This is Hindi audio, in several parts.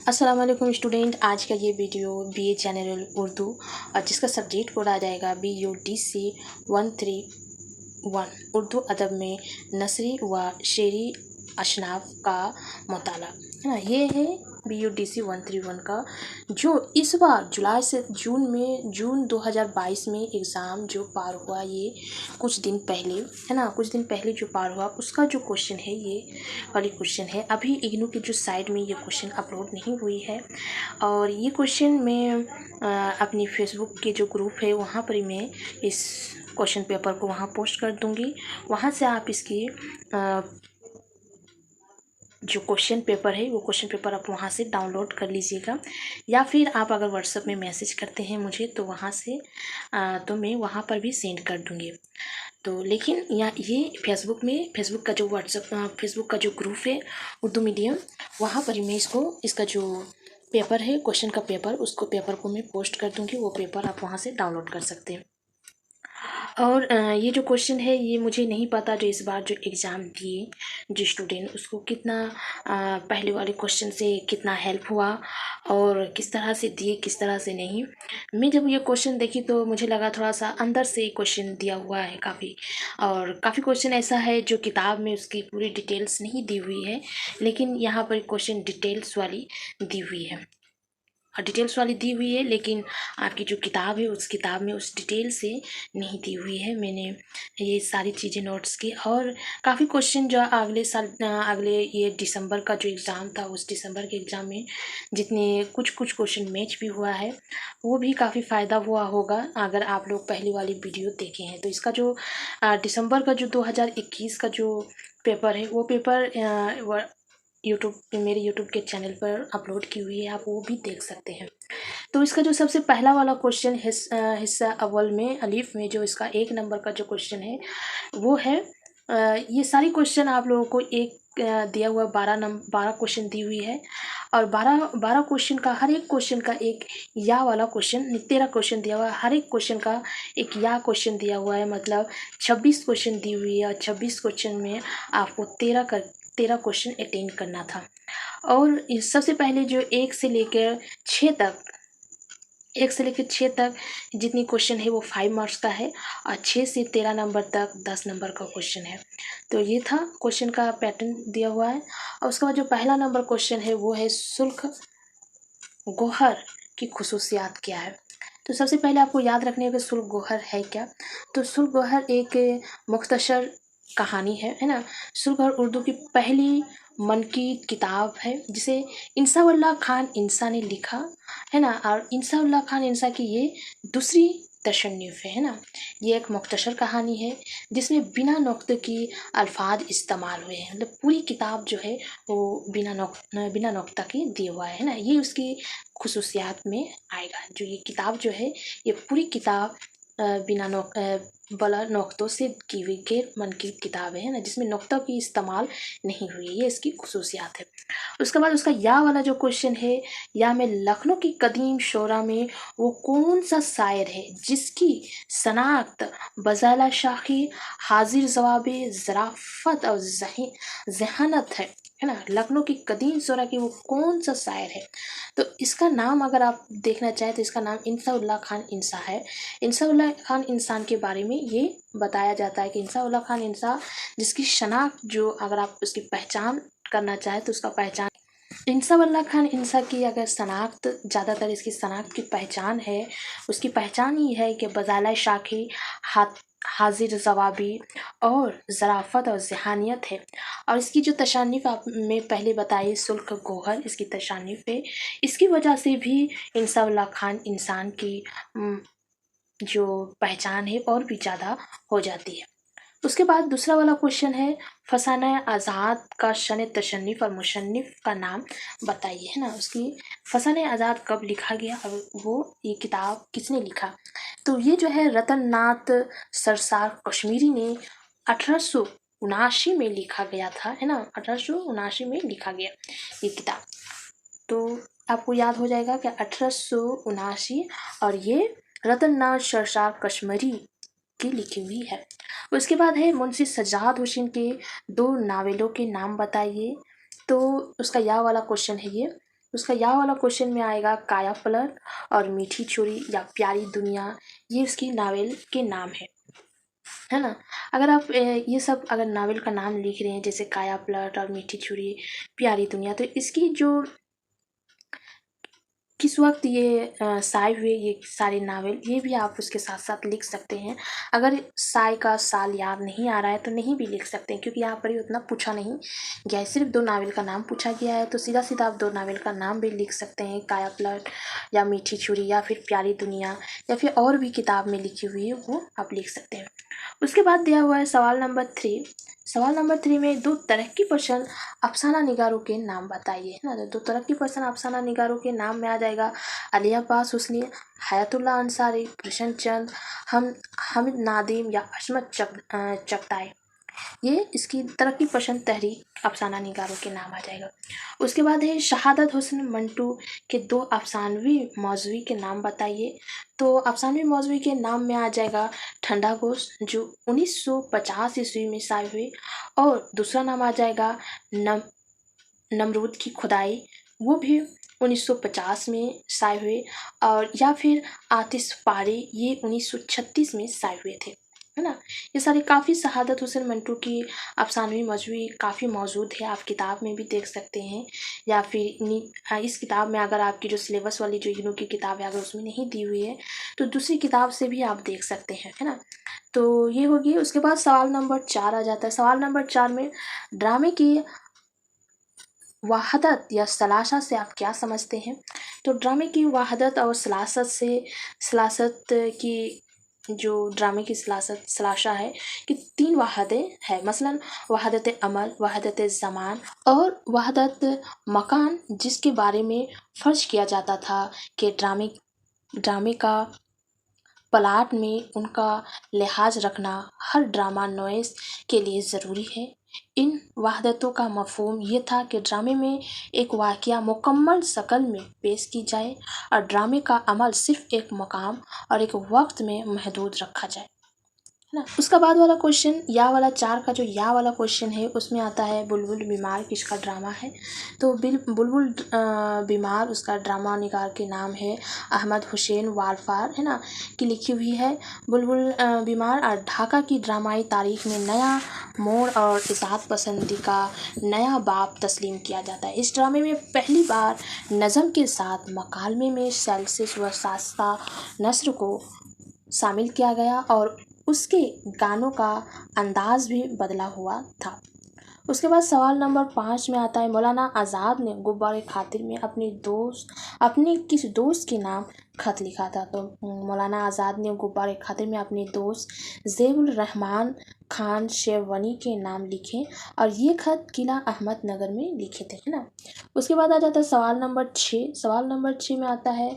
अस्सलाम वालेकुम स्टूडेंट। आज का ये वीडियो बीए जनरल उर्दू और जिसका सब्जेक्ट पढ़ा जाएगा BUDC 131 उर्दू अदब में नसरी व शेरी अशनाफ का मुताला है ना। ये है BUDC 131 का जो इस बार जुलाई से जून 2022 में एग्ज़ाम जो पार हुआ, ये कुछ दिन पहले है ना, कुछ दिन पहले जो पार हुआ उसका जो क्वेश्चन है ये वाली क्वेश्चन है। अभी इग्नू की जो साइड में ये क्वेश्चन अपलोड नहीं हुई है और ये क्वेश्चन मैं अपनी फेसबुक के जो ग्रुप है वहाँ पर मैं इस क्वेश्चन पेपर को वहाँ पोस्ट कर दूँगी। वहाँ से आप इसकी जो क्वेश्चन पेपर है वो क्वेश्चन पेपर आप वहाँ से डाउनलोड कर लीजिएगा, या फिर आप अगर व्हाट्सएप में मैसेज करते हैं मुझे तो वहाँ से तो मैं वहाँ पर भी सेंड कर दूँगी। तो लेकिन ये फेसबुक का जो फेसबुक का जो ग्रुप है उर्दू मीडियम, वहाँ पर मैं इसका जो पेपर है क्वेश्चन का पेपर, उसको पेपर को मैं पोस्ट कर दूँगी। वो पेपर आप वहाँ से डाउनलोड कर सकते हैं। और ये जो क्वेश्चन है ये मुझे नहीं पता जो इस बार जो एग्ज़ाम दिए जो स्टूडेंट उसको कितना पहले वाले क्वेश्चन से कितना हेल्प हुआ और किस तरह से दिए किस तरह से नहीं। मैं जब ये क्वेश्चन देखी तो मुझे लगा थोड़ा सा अंदर से क्वेश्चन दिया हुआ है काफ़ी, और काफ़ी क्वेश्चन ऐसा है जो किताब में उसकी पूरी डिटेल्स नहीं दी हुई है, लेकिन यहाँ पर क्वेश्चन डिटेल्स वाली दी हुई है डिटेल्स वाली दी हुई है, लेकिन आपकी जो किताब है उस किताब में उस डिटेल से नहीं दी हुई है। मैंने ये सारी चीज़ें नोट्स की और काफ़ी क्वेश्चन जो अगले साल अगले ये दिसंबर का जो एग्ज़ाम था उस दिसंबर के एग्ज़ाम में जितने कुछ क्वेश्चन मैच भी हुआ है वो भी काफ़ी फ़ायदा हुआ होगा अगर आप लोग पहली वाली वीडियो देखे हैं। तो इसका जो दिसंबर का जो 2021 का जो पेपर है वो पेपर मेरे यूट्यूब के चैनल पर अपलोड की हुई है, आप वो भी देख सकते हैं। तो इसका जो सबसे पहला वाला क्वेश्चन हिस्सा अव्वल में अलीफ में जो इसका 1 नंबर का जो क्वेश्चन है वो है ये सारी क्वेश्चन आप लोगों को दिया हुआ 12 क्वेश्चन दी हुई है और 12 क्वेश्चन का हर एक क्वेश्चन का एक या वाला क्वेश्चन 13 क्वेश्चन दिया हुआ है। हर एक क्वेश्चन का एक या क्वेश्चन दिया हुआ है, मतलब 26 क्वेश्चन दी हुई है और 26 क्वेश्चन में आपको 13 क्वेश्चन अटेंड करना था। और सबसे पहले जो 1 से लेकर 6 तक जितनी क्वेश्चन है वो 5 मार्क्स का है और 6 से 13 नंबर तक 10 नंबर का क्वेश्चन है। तो ये था क्वेश्चन का पैटर्न दिया हुआ है। और उसके बाद जो पहला नंबर क्वेश्चन है वो है सुल्ख गोहर की खुसूसियात क्या है। तो सबसे पहले आपको याद रखने का सुल्ख गोहर है क्या। तो सुल्ख गोहर एक मुख्तसर कहानी है ना। सुल्ख गोहर उर्दू की पहली मन की किताब है जिसे इंसाउल्लाह खान इंसा ने लिखा है ना, और इंसाउल्लाह खान इंसा की ये दूसरी तशन्नुफ़ है ना। ये एक मुख्तसर कहानी है जिसमें बिना नुक्ते की अल्फाज इस्तेमाल हुए हैं, मतलब पूरी किताब जो है वो बिना नुक्ता के दिया हुआ है ना। ये उसकी खुसूसियात में आएगा। जो ये किताब जो है ये पूरी किताब बला नुक्तों से की हुई गैर मन की किताब है ना, जिसमें नुक्तों की इस्तेमाल नहीं हुई, ये इसकी खुसूसियात है। उसके बाद उसका या वाला जो क्वेश्चन है, या में लखनऊ की कदीम शोरा में वो कौन सा शायर है जिसकी शनाख्त बज़ाला शाखी हाजिर जवाबे ज़राफ़त और जहानत है ना। लखनऊ की कदीम शोरा की वो कौन सा शायर है। तो इसका नाम अगर आप देखना चाहें तो इसका नाम इंसाउल्लाह खान इंसा है। इंसाउल्लाह खान इंसान के बारे में ये बताया जाता है कि इंसाउल्लाह खान इंसा जिसकी शनाख्त जो अगर आप उसकी पहचान करना चाहें तो उसका पहचान इंसाउल्लाह खान इंसा की अगर शनाख्त ज़्यादातर इसकी शनाख्त की पहचान है, उसकी पहचान ही है कि बज़ाला शाखी हाजिर जवाबी और ज़राफ़त और ज़हानियत है। और इसकी जो तशानीफ़ आप में पहले बताई सुल्ख गोहर इसकी तशानीफ़ है। इसकी वजह से भी इंसाउल्लाह खान इंसान की जो पहचान है और भी ज़्यादा हो जाती है। उसके बाद दूसरा वाला क्वेश्चन है फसाना आज़ाद का शन तशन्निफ और मुशन्निफ का नाम बताइए है ना। उसकी फसाना आज़ाद कब लिखा गया और वो ये किताब किसने लिखा। तो ये जो है रतन नाथ सरसार कश्मीरी ने 1879 में लिखा गया था है ना। 1879 में लिखा गया ये किताब। तो आपको याद हो जाएगा कि 1879 और ये रतन नाथ सरसार कश्मीरी की लिखी हुई है। उसके बाद है मुंशी सज्जाद हुसैन के 2 नावलों के नाम बताइए। तो उसका या वाला क्वेश्चन है ये उसका या वाला क्वेश्चन में आएगा काया पलट और मीठी चोरी या प्यारी दुनिया, ये उसकी नावल के नाम है ना। अगर आप ये सब अगर नावल का नाम लिख रहे हैं जैसे काया पलट और मीठी चूड़ी, प्यारी दुनिया, तो इसकी जो किस वक्त ये शाये हुए ये सारे नावल, ये भी आप उसके साथ साथ लिख सकते हैं। अगर शाये का साल याद नहीं आ रहा है तो नहीं भी लिख सकते हैं, क्योंकि यहाँ पर ही उतना पूछा नहीं गया है, सिर्फ 2 नावल का नाम पूछा गया है, तो सीधा सीधा आप 2 नावल का नाम भी लिख सकते हैं, काया पलट या मीठी चूड़ी या फिर प्यारी दुनिया, या फिर और भी किताब में लिखी हुई है वो आप लिख सकते हैं। उसके बाद दिया हुआ है सवाल नंबर 3। सवाल नंबर 3 में 2 तरक्की पसंद अफसाना निगारों के नाम बताइए, है ना। तो 2 तरक्की पसंद अफसाना निगारों के नाम में आ जाएगा अली अब्बास हुस्नी, हयातुल्लाह अंसारी, कृष्ण चंद, हामिद नादिम या अहमद चगताई। ये इसकी तरक्की पसंद तहरीक अफसाना निगारों के नाम आ जाएगा। उसके बाद है शहादत हुस्न मंटू के 2 अफसानवी मौजवी के नाम बताइए। तो अफसानवी मौजवी के नाम में आ जाएगा ठंडा गोश्त, जो 1950 ईस्वी में शाये हुए, और दूसरा नाम आ जाएगा नमरूद की खुदाई, वो भी 1950 में शाये हुए, और या फिर आतिश पारे, ये 1936 में शाये हुए थे, है ना। ये सारे काफ़ी शहादत हुसैन मंटू की अफसानवी मौजवी काफ़ी मौजूद है, आप किताब में भी देख सकते हैं, या फिर इस किताब में अगर आपकी जो सिलेबस वाली जो इग्नू की किताब है अगर उसमें नहीं दी हुई है तो दूसरी किताब से भी आप देख सकते हैं, है ना। तो ये होगी। उसके बाद सवाल नंबर 4 आ जाता है। सवाल नंबर 4 में ड्रामे की वहादत या सलासा से आप क्या समझते हैं। तो ड्रामे की वहादत और सलासत की जो ड्रामे की सलासा है कि 3 वहादें हैं, मसलन वहादत अमल, वहादत ज़मान और वहादत मकान, जिसके बारे में फ़र्ज किया जाता था कि ड्रामे का प्लॉट में उनका लिहाज रखना हर ड्रामा नोइस के लिए ज़रूरी है। इन वहादतों का मफ़हूम ये था कि ड्रामे में एक वाक़या मुकम्मल शक्ल में पेश की जाए और ड्रामे का अमल सिर्फ एक मकाम और एक वक्त में महदूद रखा जाए, है ना। उसका बाद वाला क्वेश्चन या वाला 4 का जो या वाला क्वेश्चन है उसमें आता है बुलबुल बीमार किसका ड्रामा है। तो बुलबुल बीमार उसका ड्रामा निगार के नाम है अहमद हुसैन वालफार, है ना, की लिखी हुई है। बुलबुल बीमार और ढाका की ड्रामाई तारीख में नया मोड़ और इज़ाद पसंदी का नया बाब तस्लीम किया जाता है। इस ड्रामे में पहली बार नज़म के साथ मकालमे में सेल्सियस व सास्ता नस्र को शामिल किया गया और उसके गानों का अंदाज भी बदला हुआ था। उसके बाद सवाल नंबर 5 में आता है मौलाना आज़ाद ने गुब्बारे खातिर में अपने किस दोस्त के नाम खत लिखा था। तो मौलाना आज़ाद ने गुब्बारे खातिर में अपने दोस्त ज़ेबुल रहमान खान शेरवनी के नाम लिखे और ये खत किला अहमद नगर में लिखे थे, है ना। उसके बाद आ जाता है सवाल नंबर 6। सवाल नंबर 6 में आता है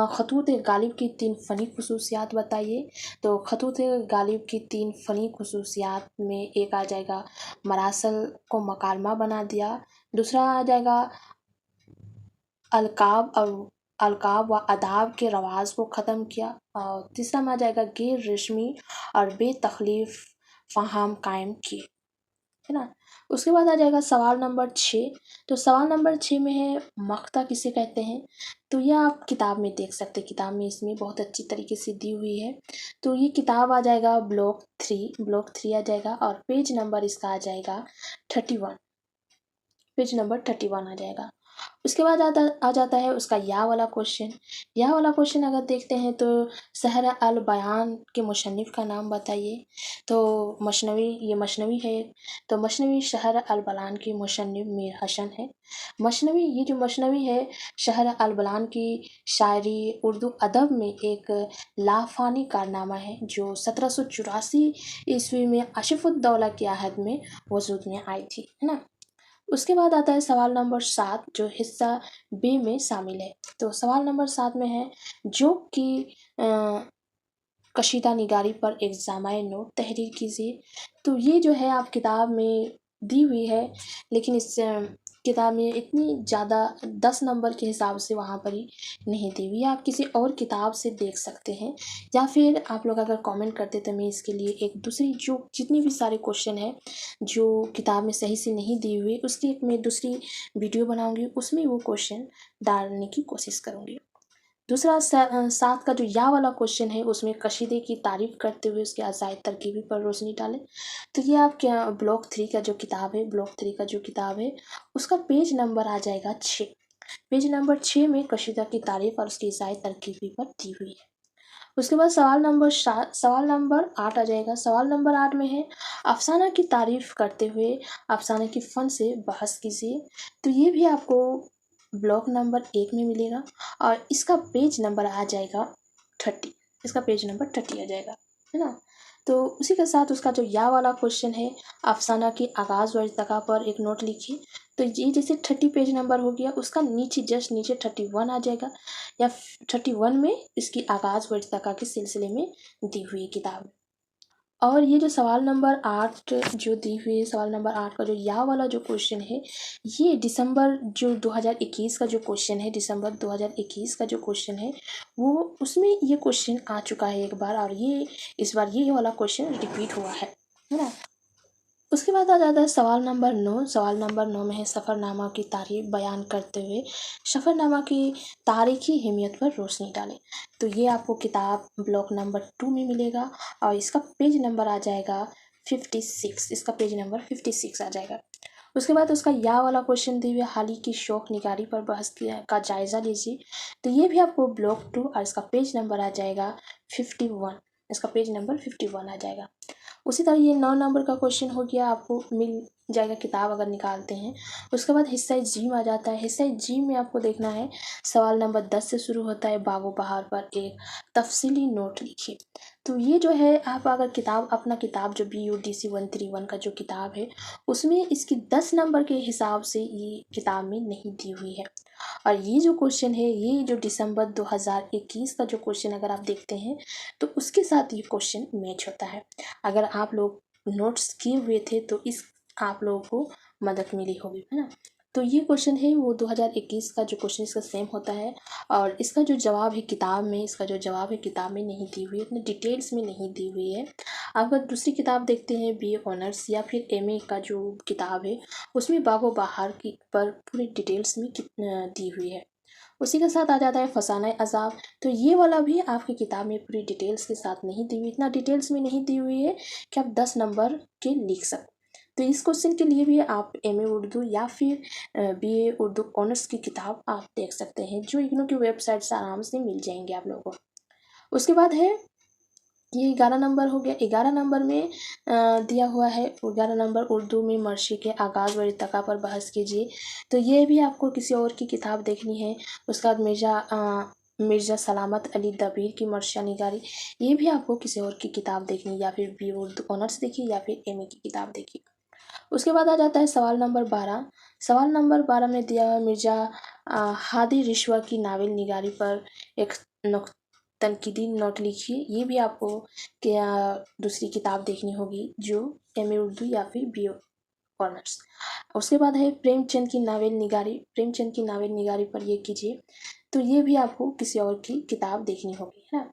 खतूत गालिब की 3 फ़नी खुसूसियात बताइए। तो खतूत गालिब की 3 फ़नी खुसूसियात में एक आ जाएगा मरासल को मकालमा बना दिया, दूसरा आ जाएगा अलकाब व अदाब के रवाज को ख़त्म किया, और तीसरा में आ जाएगा गैर रस्मी और बेतकलीफ फ़हाम कायम किए, है ना। उसके बाद आ जाएगा सवाल नंबर 6। तो सवाल नंबर 6 में है मख्ता किसे कहते हैं। तो यह आप किताब में देख सकते हैं, किताब में इसमें बहुत अच्छी तरीके से दी हुई है। तो ये किताब आ जाएगा ब्लॉक 3 आ जाएगा और पेज नंबर इसका आ जाएगा 31, पेज नंबर 31 आ जाएगा। उसके बाद आ जाता है उसका या वाला क्वेश्चन। या वाला क्वेश्चन अगर देखते हैं तो सहर अल बयान के मुसन्निफ़ का नाम बताइए। तो ये मसनवी है। तो मसनवी शहर अल बयान की मुसन्निफ़ मीर हसन है। ये जो मसनवी है शहर अल बयान की शायरी उर्दू अदब में एक लाफानी कारनामा है जो 1784 ईस्वी में आसिफुद्दौला की आहद में वजूद में आई थी, है ना। उसके बाद आता है सवाल नंबर 7 जो हिस्सा बी में शामिल है। तो सवाल नंबर 7 में है जोक की कशीदा निगारी पर एक जामाए नोट तहरीर कीजिए। तो ये जो है आप किताब में दी हुई है, लेकिन इस किताब में इतनी ज़्यादा 10 नंबर के हिसाब से वहाँ पर ही नहीं दी हुई है। आप किसी और किताब से देख सकते हैं, या फिर आप लोग अगर कमेंट करते तो मैं इसके लिए एक दूसरी जो जितनी भी सारे क्वेश्चन हैं जो किताब में सही से नहीं दी हुई, उसकी एक मैं दूसरी वीडियो बनाऊंगी, उसमें वो क्वेश्चन डालने की कोशिश करूँगी। दूसरा 7 का जो या वाला क्वेश्चन है, उसमें कशीदे की तारीफ करते हुए उसके अजायद तरकीबी पर रोशनी डालें। तो ये आप क्या ब्लॉक 3 का जो किताब है, ब्लॉक 3 का जो किताब है, उसका पेज नंबर आ जाएगा 6। पेज नंबर 6 में कशीदा की तारीफ और उसकी अजायद तरकीबी पर दी हुई है। उसके बाद सवाल नंबर 8 आ जाएगा। सवाल नंबर 8 में है, अफसाना की तारीफ करते हुए अफसाने की फ़न से बहस कीजिए। तो ये भी आपको ब्लॉक नंबर 1 में मिलेगा और इसका पेज नंबर आ जाएगा 30। इसका पेज नंबर 30 आ जाएगा, है ना। तो उसी के साथ उसका जो या वाला क्वेश्चन है, अफसाना की आगाज़ व इर्तिका पर एक नोट लिखिए। तो ये जैसे 30 पेज नंबर हो गया, उसका नीचे जस्ट नीचे 31 आ जाएगा, या 31 में इसकी आगाज़ व इर्तिका के सिलसिले में दी हुई किताब। और ये जो सवाल नंबर 8 जो दी हुई है, सवाल नंबर 8 का जो या वाला जो क्वेश्चन है, ये दिसंबर जो 2021 का जो क्वेश्चन है, दिसंबर 2021 का जो क्वेश्चन है, वो उसमें ये क्वेश्चन आ चुका है एक बार, और ये इस बार ये वाला क्वेश्चन रिपीट हुआ है ना। उसके बाद आ जाता है सवाल नंबर 9। सवाल नंबर 9 में है, सफ़रनामा की तारीफ बयान करते हुए सफ़रनामा की तारीखी अहमियत पर रोशनी डालें। तो ये आपको किताब ब्लॉक नंबर 2 में मिलेगा और इसका पेज नंबर आ जाएगा 56। इसका पेज नंबर 56 आ जाएगा। उसके बाद उसका या वाला क्वेश्चन दिए हुए, हाल ही की शौक निगारी पर बहस का जायज़ा लीजिए। तो ये भी आपको ब्लॉक 2 और इसका पेज नंबर आ जाएगा 51। इसका पेज नंबर 51 आ जाएगा। उसी तरह ये 9 नंबर का क्वेश्चन हो गया, आपको मिल जाएगा किताब अगर निकालते हैं। उसके बाद हिस्सा जी में आ जाता है। हिस्सा जी में आपको देखना है, सवाल नंबर 10 से शुरू होता है, बागो बहार पर एक तफसीली नोट लिखिए। तो ये जो है, आप अगर किताब अपना किताब जो BUDC 131 का जो किताब है, उसमें इसकी 10 नंबर के हिसाब से ये किताब में नहीं दी हुई है। और ये जो क्वेश्चन है, ये जो दिसंबर 2021 का जो क्वेश्चन अगर आप देखते हैं, तो उसके साथ ये क्वेश्चन मैच होता है। अगर आप लोग नोट्स किए हुए थे तो इस आप लोगों को मदद मिली होगी, है ना। तो ये क्वेश्चन है वो 2021 का जो क्वेश्चन इसका सेम होता है, और इसका जो जवाब है किताब में, इसका जो जवाब है किताब में नहीं दी हुई है, इतने डिटेल्स में नहीं दी हुई है। आप अगर दूसरी किताब देखते हैं, BA ऑनर्स या फिर MA का जो किताब है, उसमें बागो बहार की पर पूरी डिटेल्स में दी हुई है। उसी के साथ आ जाता है फसाना अज़ाब। तो ये वाला भी आपकी किताब में पूरी डिटेल्स के साथ नहीं दी हुई, इतना डिटेल्स में नहीं दी हुई है कि आप 10 नंबर के लिख सकें। तो इस क्वेश्चन के लिए भी आप MA उर्दू या फिर BA उर्दू ऑनर्स की किताब आप देख सकते हैं, जो इग्नू की वेबसाइट से आराम से मिल जाएंगे आप लोगों को। उसके बाद है ये 11 नंबर हो गया। 11 नंबर में दिया हुआ है, 11 नंबर उर्दू में मर्शी के आगाज़ व इर्तिका पर बहस कीजिए। तो ये भी आपको किसी और की किताब देखनी है। उसके बाद मिर्ज़ा सलामत अली दबीर की मर्शिया निगारी, ये भी आपको किसी और की किताब देखनी, या फिर BA उर्दू ऑनर्स देखिए या फिर MA की किताब देखिए। उसके बाद आ जाता है सवाल नंबर 12। सवाल नंबर 12 में दिया हुआ मिर्ज़ा हादी रिश्वा की नावल निगारी पर एक तनकीदी नोट लिखिए। ये भी आपको क्या दूसरी किताब देखनी होगी, जो MA उर्दू या फिर BA ऑनर्स। उसके बाद है प्रेमचंद की नावल निगारी। प्रेमचंद की नावल निगारी पर ये कीजिए। तो ये भी आपको किसी और की किताब देखनी होगी, है ना।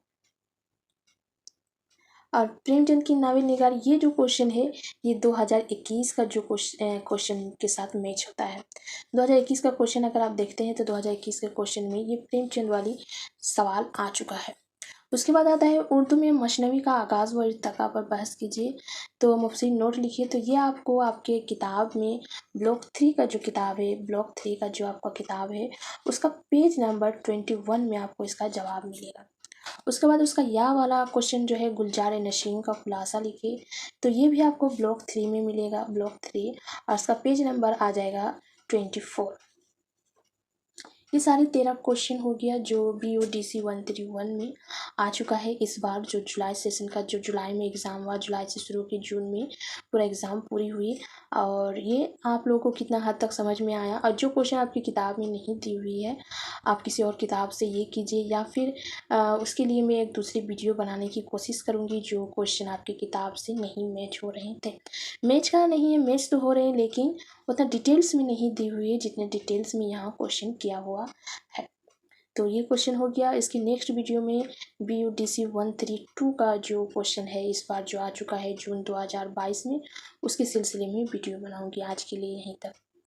और प्रेमचंद की नावल निगारी, ये जो क्वेश्चन है, ये 2021 का जो क्वेश्चन के साथ मैच होता है। 2021 का क्वेश्चन अगर आप देखते हैं तो 2021 के क्वेश्चन में ये प्रेमचंद वाली सवाल आ चुका है। उसके बाद आता है उर्दू में मसनवी का आगाज़ व इर्तिका पर बहस कीजिए। तो मुफस्सिर नोट लिखिए। तो ये आपको आपके किताब में ब्लॉक 3 का जो किताब है, ब्लॉक 3 का जो आपका किताब है, उसका पेज नंबर 21 में आपको इसका जवाब मिलेगा। उसके बाद उसका या वाला क्वेश्चन जो है, गुलजार नशीन का खुलासा लिखिए। तो ये भी आपको ब्लॉक 3 में मिलेगा, ब्लॉक 3, और उसका पेज नंबर आ जाएगा 24। ये सारे 13 क्वेश्चन हो गया जो BUDC 131 में आ चुका है इस बार। जो जुलाई सेशन का जो जुलाई में एग्ज़ाम हुआ, जुलाई से शुरू की जून में पूरा एग्ज़ाम पूरी हुई, और ये आप लोगों को कितना हद तक समझ में आया। और जो क्वेश्चन आपकी किताब में नहीं दी हुई है, आप किसी और किताब से ये कीजिए, या फिर उसके लिए मैं एक दूसरी वीडियो बनाने की कोशिश करूँगी। जो क्वेश्चन आपकी किताब से नहीं मैच हो रहे थे, मैच का नहीं है, मैच तो हो रहे हैं, लेकिन उतना डिटेल्स में नहीं दी हुई है जितने डिटेल्स में यहाँ क्वेश्चन किया हुआ है। तो ये क्वेश्चन हो गया। इसकी नेक्स्ट वीडियो में BUDC 132 का जो क्वेश्चन है इस बार जो आ चुका है जून 2022 में, उसके सिलसिले में वीडियो बनाऊंगी। आज के लिए यहीं तक।